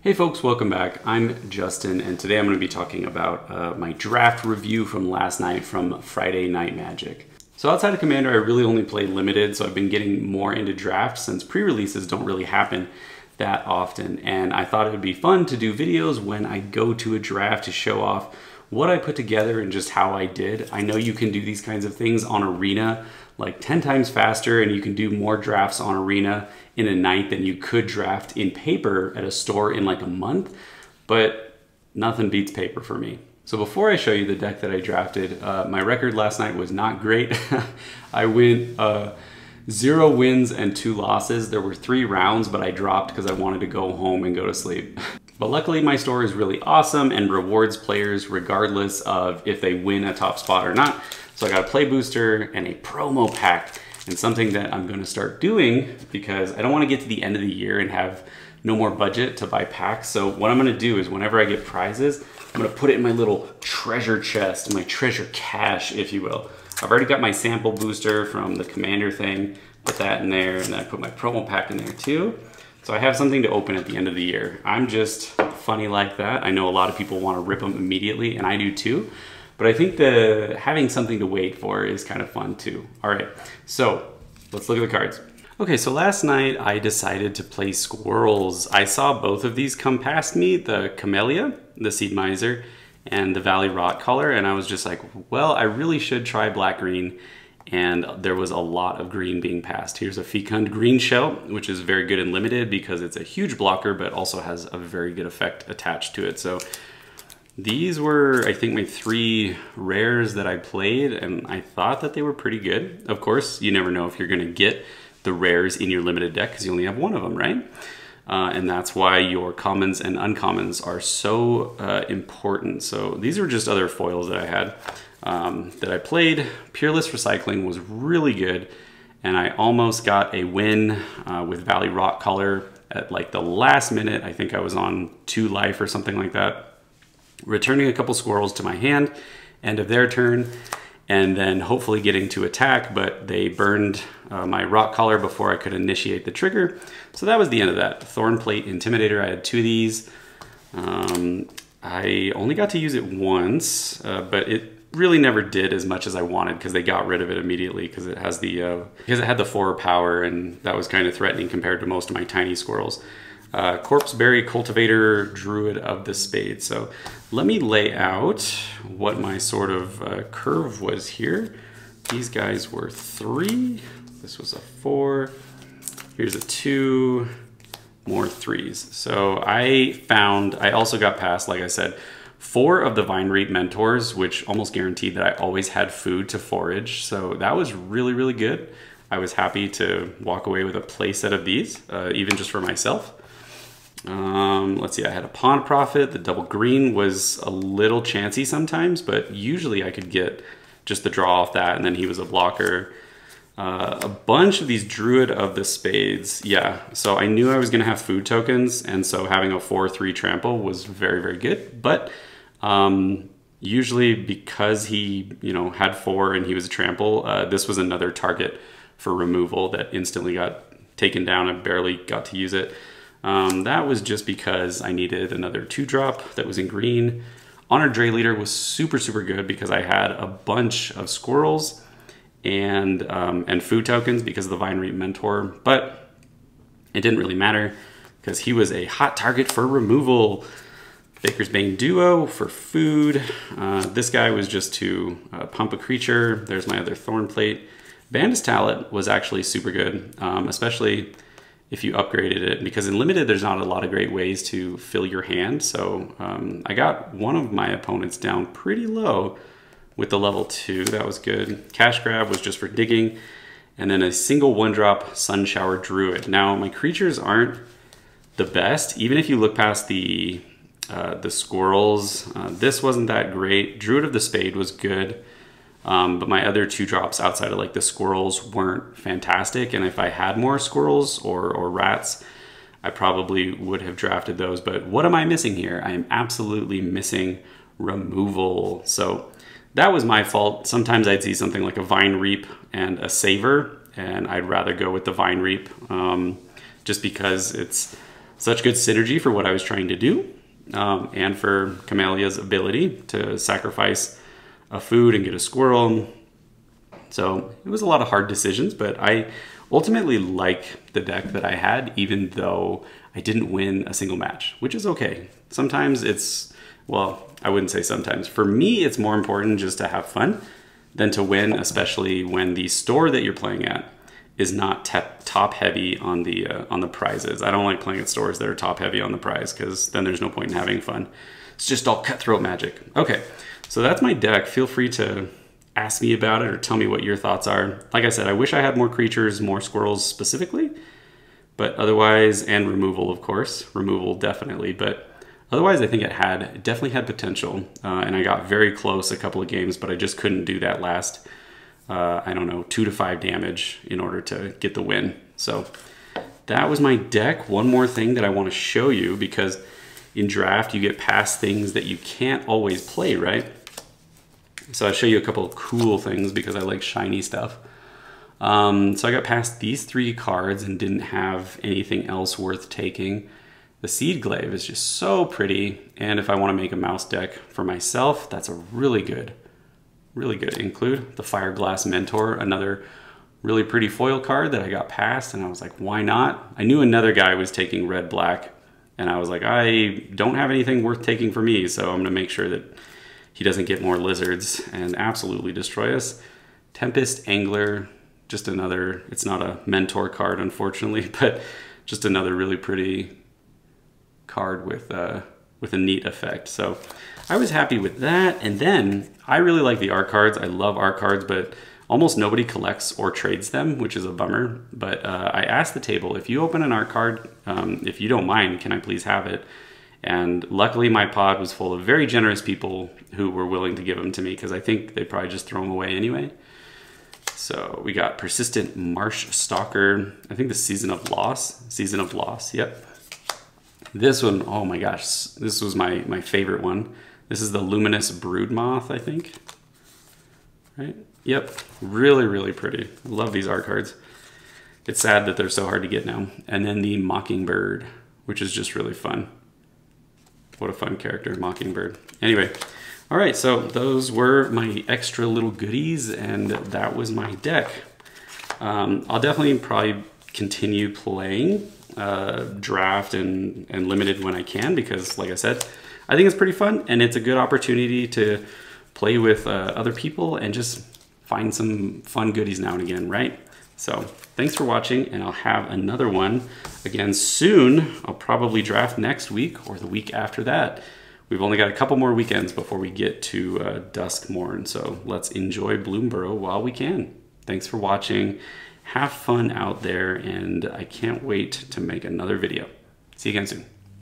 Hey folks, welcome back. I'm Justin, and today I'm going to be talking about my draft review from last night from Friday Night Magic. So outside of Commander, I really only play limited, so I've been getting more into draft since pre-releases don't really happen that often. And I thought it would be fun to do videos when I go to a draft to show off what I put together and just how I did. I know you can do these kinds of things on Arena like 10 times faster, and you can do more drafts on Arena in a night than you could draft in paper at a store in like a month, but nothing beats paper for me. So before I show you the deck that I drafted, my record last night was not great. I went 0 wins and 2 losses. There were 3 rounds, but I dropped because I wanted to go home and go to sleep. But luckily my store is really awesome and rewards players regardless of if they win a top spot or not. So I got a play booster and a promo pack, and something that I'm gonna start doing because I don't wanna get to the end of the year and have no more budget to buy packs. So what I'm gonna do is whenever I get prizes, I'm gonna put it in my little treasure chest, my treasure cache, if you will. I've already got my sample booster from the Commander thing, put that in there, and then I put my promo pack in there too. So I have something to open at the end of the year. I'm just funny like that. I know a lot of people wanna rip them immediately, and I do too. But I think having something to wait for is kind of fun too. All right, so let's look at the cards. Okay, so last night I decided to play squirrels. I saw both of these come past me, the Camellia, the Seed Miser, and the Valley Rot Color, and I was just like, well, I really should try black-green, and there was a lot of green being passed. Here's a Fecund Green Shell, which is very good and limited because it's a huge blocker, but also has a very good effect attached to it. So these were, I think, my 3 rares that I played, and I thought that they were pretty good. Of course, you never know if you're gonna get the rares in your limited deck because you only have 1 of them, right? And that's why your commons and uncommons are so important. So these are just other foils that I had that I played. Peerless Recycling was really good, and I almost got a win with Valley Rot Color at like the last minute. I think I was on 2 life or something like that. Returning a couple squirrels to my hand, end of their turn, and then hopefully getting to attack, but they burned my Rot Collar before I could initiate the trigger. So that was the end of that. Thornplate Intimidator, I had 2 of these. I only got to use it once, but it really never did as much as I wanted because they got rid of it immediately because it has the because it had the 4 power, and that was kind of threatening compared to most of my tiny squirrels. Corpseberry Cultivator, Druid of the Spade. So let me lay out what my sort of curve was here. These guys were 3. This was a 4. Here's a 2. More 3s. So I also got past, like I said, 4 of the Vine Reap Mentors, which almost guaranteed that I always had food to forage. So that was really, really good. I was happy to walk away with a play set of these, even just for myself. Let's see, I had a Pawn Prophet. The double green was a little chancy sometimes, but usually I could get just the draw off that, and then he was a blocker. A bunch of these Druid of the Spades, yeah. So I knew I was gonna have food tokens, and so having a 4/3 trample was very, very good. But usually because he, had 4 and he was a trample, this was another target for removal that instantly got taken down. I barely got to use it. That was just because I needed another 2-drop that was in green. Honored Dray Leader was super, super good because I had a bunch of squirrels and food tokens because of the Vine Reap Mentor, but it didn't really matter because he was a hot target for removal. Baker's Bane Duo for food. This guy was just to pump a creature. There's my other Thornplate. Bandus Talent was actually super good, especially if you upgraded it, because in limited there's not a lot of great ways to fill your hand. So I got one of my opponents down pretty low with the level 2. That was good. Cash Grab was just for digging, and then a single 1-drop Sun Shower Druid. Now my creatures aren't the best, even if you look past the squirrels. This wasn't that great. Druid of the Spade was good. But my other 2-drops outside of like the squirrels weren't fantastic. And if I had more squirrels or rats, I probably would have drafted those. But what am I missing here? I am absolutely missing removal. So that was my fault. Sometimes I'd see something like a Vine Reap and a Savor, and I'd rather go with the Vine Reap just because it's such good synergy for what I was trying to do, and for Camelia's ability to sacrifice a food and get a squirrel. So it was a lot of hard decisions, but I ultimately like the deck that I had, even though I didn't win a single match, which is okay. Sometimes it's, well, I wouldn't say sometimes. For me, it's more important just to have fun than to win, especially when the store that you're playing at is not top heavy on the prizes. I don't like playing at stores that are top heavy on the prize, because then there's no point in having fun. It's just all cutthroat magic. Okay, so that's my deck. Feel free to ask me about it or tell me what your thoughts are. Like I said, I wish I had more creatures, more squirrels specifically, but otherwise, and removal, of course. Removal, definitely, but otherwise I think it definitely had potential, and I got very close a couple of games, but I just couldn't do that last, I don't know, 2 to 5 damage in order to get the win. So that was my deck. One more thing that I want to show you, because in draft you get past things that you can't always play, right? So I'll show you a couple of cool things because I like shiny stuff. So I got past these 3 cards and didn't have anything else worth taking. The Seed Glaive is just so pretty, and if I want to make a mouse deck for myself, that's a really good include. The Fireglass Mentor, another really pretty foil card that I got past, and I was like, why not? I knew another guy was taking red-black, and I was like, I don't have anything worth taking for me, so I'm gonna make sure that he doesn't get more lizards and absolutely destroy us. Tempest Angler, just another, it's not a mentor card, unfortunately, but just another really pretty card with a neat effect. So I was happy with that. And then I really like the art cards. I love art cards, but almost nobody collects or trades them, which is a bummer. But I asked the table, if you open an art card, if you don't mind, can I please have it? And luckily my pod was full of very generous people who were willing to give them to me, because I think they'd probably just throw them away anyway. So we got Persistent Marsh Stalker, I think the Season of Loss, yep. This one, oh my gosh, this was my favorite one. This is the Luminous Broodmoth, I think, right? Yep, really, really pretty. I love these art cards. It's sad that they're so hard to get now. And then the Mockingbird, which is just really fun. What a fun character, Mockingbird. Anyway, all right, so those were my extra little goodies, and that was my deck. I'll definitely probably continue playing draft and limited when I can, because like I said, I think it's pretty fun, and it's a good opportunity to play with other people and just find some fun goodies now and again, right? So thanks for watching, and I'll have another one again soon. I'll probably draft next week or the week after that. We've only got a couple more weekends before we get to Duskmorn, so let's enjoy Bloomburrow while we can. Thanks for watching. Have fun out there, and I can't wait to make another video. See you again soon.